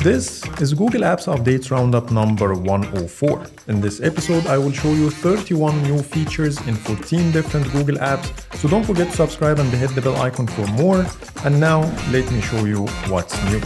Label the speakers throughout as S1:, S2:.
S1: This is Google Apps Updates Roundup number 104. In this episode, I will show you 31 new features in 14 different Google apps. So don't forget to subscribe and hit the bell icon for more. And now, let me show you what's new.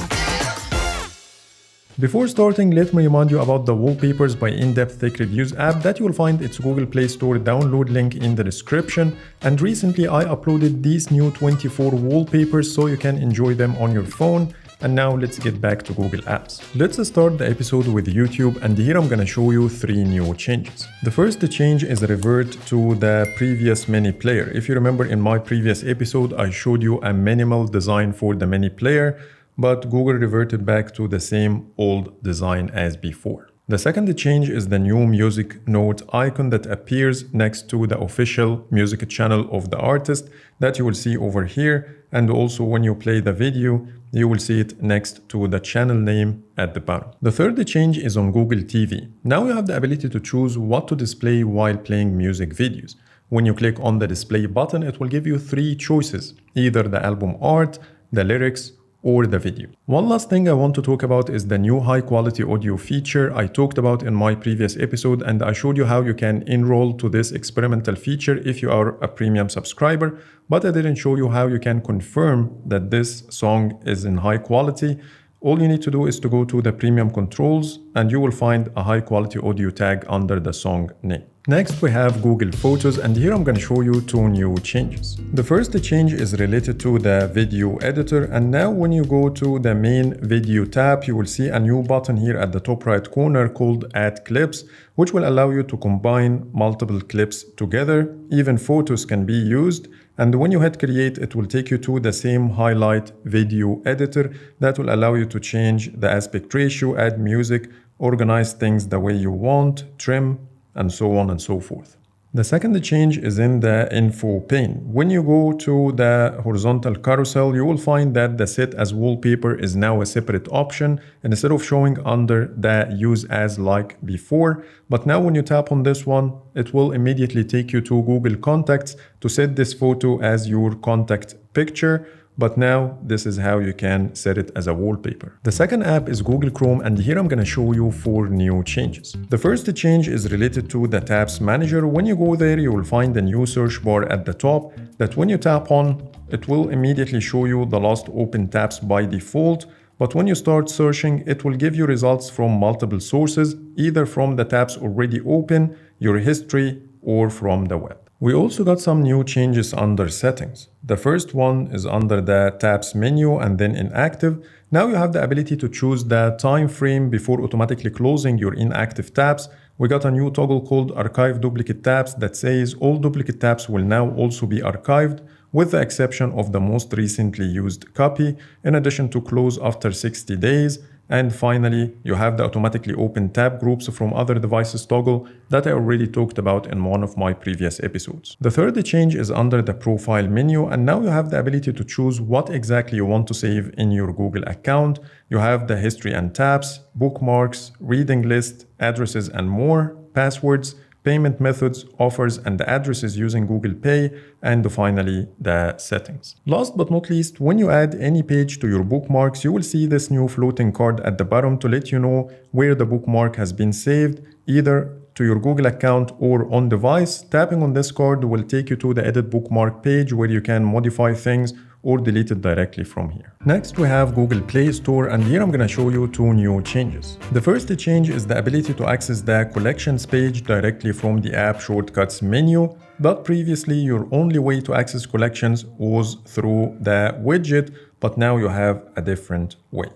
S1: Before starting, let me remind you about the Wallpapers by In-Depth Tech Reviews app that you will find its Google Play Store download link in the description. And recently I uploaded these new 24 wallpapers so you can enjoy them on your phone. And now let's get back to Google Apps. Let's start the episode with YouTube, and here I'm gonna show you 3 new changes. The first change is a revert to the previous mini player. If you remember in my previous episode, I showed you a minimal design for the mini player, but Google reverted back to the same old design as before. The second change is the new music note icon that appears next to the official music channel of the artist that you will see over here. And also when you play the video, you will see it next to the channel name at the bottom. The third change is on Google TV. Now you have the ability to choose what to display while playing music videos. When you click on the display button, it will give you 3 choices, either the album art, the lyrics, or the video. One last thing I want to talk about is the new high quality audio feature I talked about in my previous episode, and I showed you how you can enroll to this experimental feature if you are a premium subscriber, but I didn't show you how you can confirm that this song is in high quality. All you need to do is to go to the premium controls and you will find a high quality audio tag under the song name. Next, we have Google Photos, and here I'm going to show you 2 new changes. The first change is related to the video editor, and now when you go to the main video tab, you will see a new button here at the top right corner called Add Clips, which will allow you to combine multiple clips together. Even photos can be used. And when you hit create, it will take you to the same highlight video editor that will allow you to change the aspect ratio, add music, organize things the way you want, trim, and so on and so forth. The second change is in the info pane. When you go to the horizontal carousel, you will find that the set as wallpaper is now a separate option, and instead of showing under the use as like before. But now when you tap on this one, it will immediately take you to Google Contacts to set this photo as your contact picture. But now this is how you can set it as a wallpaper. The second app is Google Chrome, and here I'm going to show you 4 new changes. The first change is related to the tabs manager. When you go there, you will find a new search bar at the top that when you tap on, it will immediately show you the last open tabs by default. But when you start searching, it will give you results from multiple sources, either from the tabs already open, your history, or from the web. We also got some new changes under settings. The first one is under the tabs menu and then inactive. Now you have the ability to choose the time frame before automatically closing your inactive tabs. We got a new toggle called Archive Duplicate Tabs that says all duplicate tabs will now also be archived, with the exception of the most recently used copy, in addition to close after 60 days. And finally, you have the automatically open tab groups from other devices toggle that I already talked about in one of my previous episodes. The third change is under the profile menu, and now you have the ability to choose what exactly you want to save in your Google account. You have the history and tabs, bookmarks, reading list, addresses and more, passwords, payment methods, offers, and the addresses using Google Pay, and finally the settings. Last but not least, when you add any page to your bookmarks, you will see this new floating card at the bottom to let you know where the bookmark has been saved, either to your Google account or on device. Tapping on this card will take you to the edit bookmark page where you can modify things or delete it directly from here. Next, we have Google Play Store, and here I'm going to show you 2 new changes. The first change is the ability to access the collections page directly from the app shortcuts menu, but previously your only way to access collections was through the widget, but now you have a different way.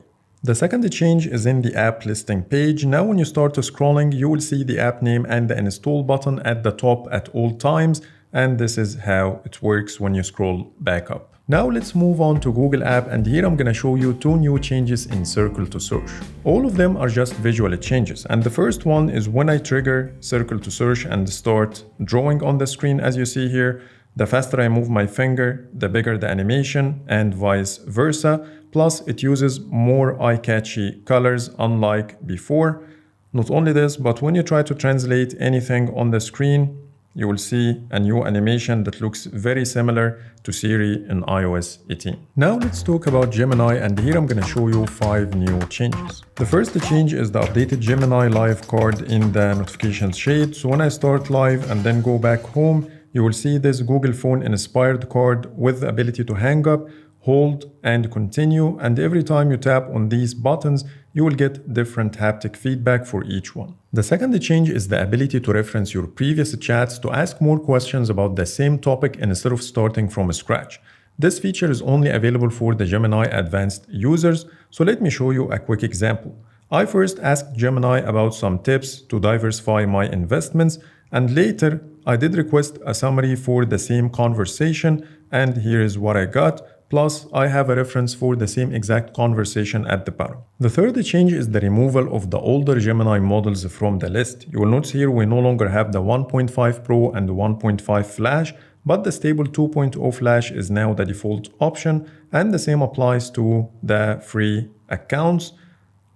S1: The second change is in the app listing page. Now when you start scrolling, you will see the app name and the install button at the top at all times, and this is how it works when you scroll back up. Now let's move on to Google App, and here I'm going to show you 2 new changes in Circle to Search. All of them are just visual changes, and the first one is when I trigger Circle to Search and start drawing on the screen, as you see here, the faster I move my finger, the bigger the animation, and vice versa. Plus, it uses more eye-catchy colors unlike before. Not only this, but when you try to translate anything on the screen, you will see a new animation that looks very similar to Siri in iOS 18. Now let's talk about Gemini, and here I'm gonna show you 5 new changes. The first change is the updated Gemini live card in the notifications shade. So when I start live and then go back home, you will see this Google phone inspired card with the ability to hang up, hold, and continue. And every time you tap on these buttons, you will get different haptic feedback for each one. The second change is the ability to reference your previous chats to ask more questions about the same topic instead of starting from scratch. This feature is only available for the Gemini Advanced users, so let me show you a quick example. I first asked Gemini about some tips to diversify my investments, and later I did request a summary for the same conversation, and here is what I got. Plus, I have a reference for the same exact conversation at the bottom. The third change is the removal of the older Gemini models from the list. You will notice here we no longer have the 1.5 Pro and the 1.5 Flash, but the stable 2.0 Flash is now the default option, and the same applies to the free accounts.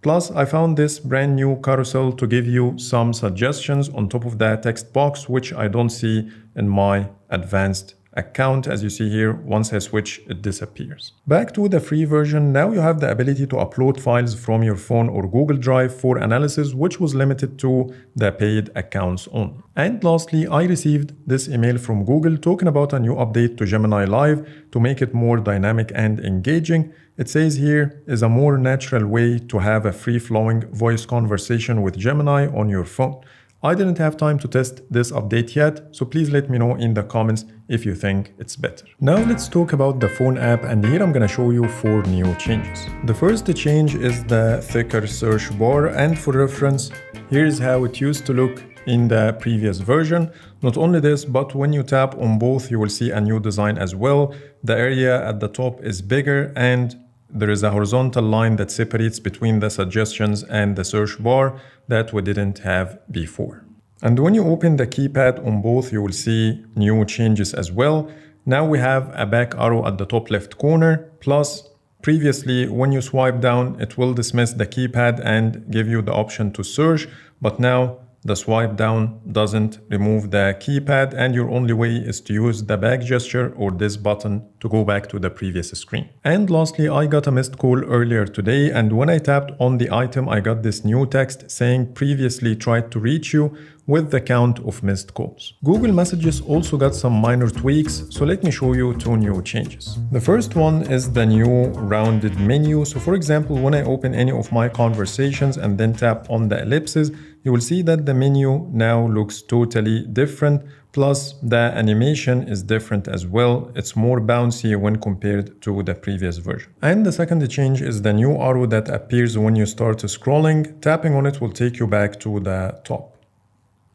S1: Plus, I found this brand new carousel to give you some suggestions on top of that text box, which I don't see in my advanced account. As you see here, once I switch, it disappears. Back to the free version, now you have the ability to upload files from your phone or Google Drive for analysis, which was limited to the paid accounts only. And lastly, I received this email from Google talking about a new update to Gemini Live to make it more dynamic and engaging. It says here is a more natural way to have a free-flowing voice conversation with Gemini on your phone. I didn't have time to test this update yet, so please let me know in the comments if you think it's better. Now let's talk about the phone app, and here I'm gonna show you 4 new changes. The first change is the thicker search bar, and for reference, here's how it used to look in the previous version. Not only this, but when you tap on both, you will see a new design as well. The area at the top is bigger, and there is a horizontal line that separates between the suggestions and the search bar that we didn't have before. And when you open the keypad on both, you will see new changes as well. Now we have a back arrow at the top left corner, plus previously when you swipe down, it will dismiss the keypad and give you the option to search, but now the swipe down doesn't remove the keypad, and your only way is to use the back gesture or this button to go back to the previous screen. And lastly, I got a missed call earlier today, and when I tapped on the item, I got this new text saying previously tried to reach you with the count of missed calls. Google Messages also got some minor tweaks, so let me show you 2 new changes. The first one is the new rounded menu. So for example, when I open any of my conversations and then tap on the ellipses, you will see that the menu now looks totally different. Plus, the animation is different as well. It's more bouncy when compared to the previous version. And the second change is the new arrow that appears when you start scrolling. Tapping on it will take you back to the top.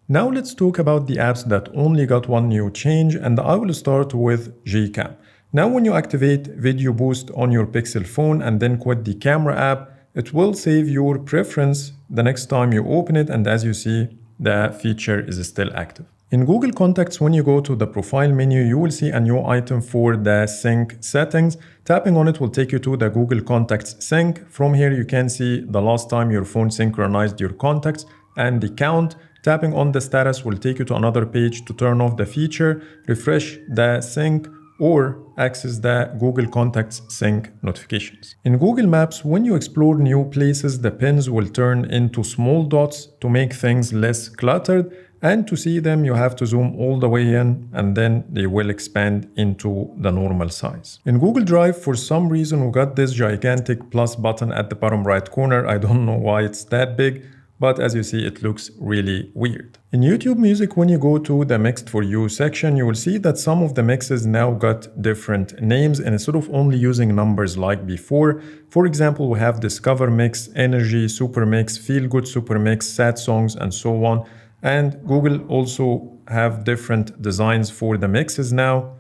S1: Now let's talk about the apps that only got 1 new change, and I will start with Gcam. Now when you activate Video Boost on your Pixel phone and then quit the camera app, it will save your preference the next time you open it, and as you see, the feature is still active. In Google Contacts, when you go to the profile menu, you will see a new item for the sync settings. Tapping on it will take you to the Google Contacts sync. From here, you can see the last time your phone synchronized your contacts and the count. Tapping on the status will take you to another page to turn off the feature, refresh the sync, or access the Google Contacts sync notifications. In Google Maps, when you explore new places, the pins will turn into small dots to make things less cluttered. And to see them, you have to zoom all the way in, and then they will expand into the normal size. In Google Drive, for some reason, we got this gigantic plus button at the bottom right corner. I don't know why it's that big, but as you see, it looks really weird. In YouTube Music, when you go to the Mixed For You section, you will see that some of the mixes now got different names, and instead of only using numbers like before. For example, we have Discover Mix, Energy, Super Mix, Feel Good Super Mix, Sad Songs, and so on. And Google also have different designs for the mixes now,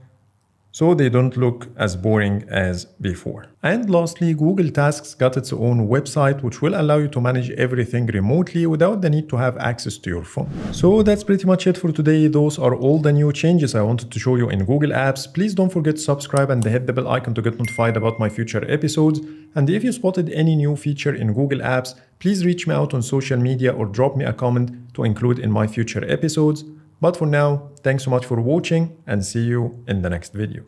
S1: so they don't look as boring as before. And lastly, Google Tasks got its own website, which will allow you to manage everything remotely without the need to have access to your phone. So that's pretty much it for today. Those are all the new changes I wanted to show you in Google Apps. Please don't forget to subscribe and hit the bell icon to get notified about my future episodes. And if you spotted any new feature in Google Apps, please reach me out on social media or drop me a comment to include in my future episodes. But for now, thanks so much for watching and see you in the next video.